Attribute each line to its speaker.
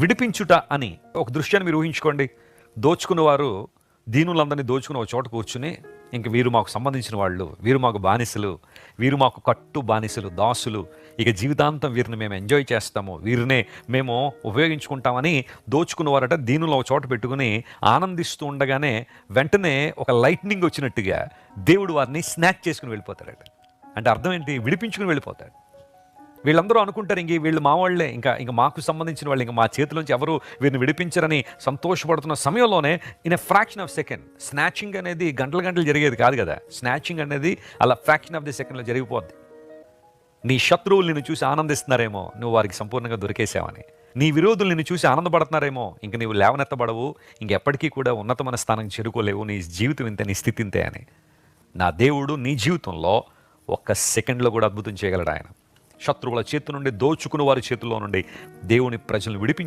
Speaker 1: విడిపించుట అని ఒక దృశ్యాన్ని మీరు ఊహించుకోండి. దోచుకున్నవారు దీనులందరినీ దోచుకుని ఒక చోట కూర్చుని, ఇంక వీరు మాకు సంబంధించిన వాళ్ళు, వీరు మాకు బానిసలు, వీరు మాకు కట్టు బానిసలు, దాసులు, ఇక జీవితాంతం వీరిని మేము ఎంజాయ్ చేస్తాము, వీరినే మేము ఉపయోగించుకుంటామని దోచుకున్నవారట దీనులు ఒక చోట పెట్టుకుని ఆనందిస్తూ ఉండగానే వెంటనే ఒక లైట్నింగ్ వచ్చినట్టుగా దేవుడు వారిని స్నాక్ చేసుకుని వెళ్ళిపోతాడట. అంటే అర్థం ఏంటి? విడిపించుకుని వెళ్ళిపోతాడు. వీళ్ళందరూ అనుకుంటారు ఇంక వీళ్ళు మా వాళ్ళే, ఇంకా మాకు సంబంధించిన వాళ్ళు, ఇంకా మా చేతిలోంచి ఎవరు వీరిని విడిపించరని సంతోషపడుతున్న సమయంలోనే in a fraction of second, snatching అనేది గంటలు గంటలు జరిగేది కాదు కదా, స్నాచింగ్ అనేది అలా ఫ్రాక్షన్ ఆఫ్ ది సెకండ్లో జరిగిపోద్ది. నీ శత్రువులు నిన్ను చూసి ఆనందిస్తున్నారేమో, నువ్వు వారికి సంపూర్ణంగా దొరికేసావని. నీ విరోధులు నిన్ను చూసి ఆనందపడుతున్నారేమో, ఇంక నీవు లేవనెత్తబడవు, ఇంకెప్పటికీ కూడా ఉన్నతమైన స్థానం చేరుకోలేవు, నీ జీవితం ఇంతే, నీ స్థితి ఇంతే అని. నా దేవుడు నీ జీవితంలో ఒక్క సెకండ్లో కూడా అద్భుతం చేయగలడు ఆయన. శత్రువుల చేతి నుండి, దోచుకుని వారి చేతుల్లో నుండి దేవుని ప్రజలను విడిపించి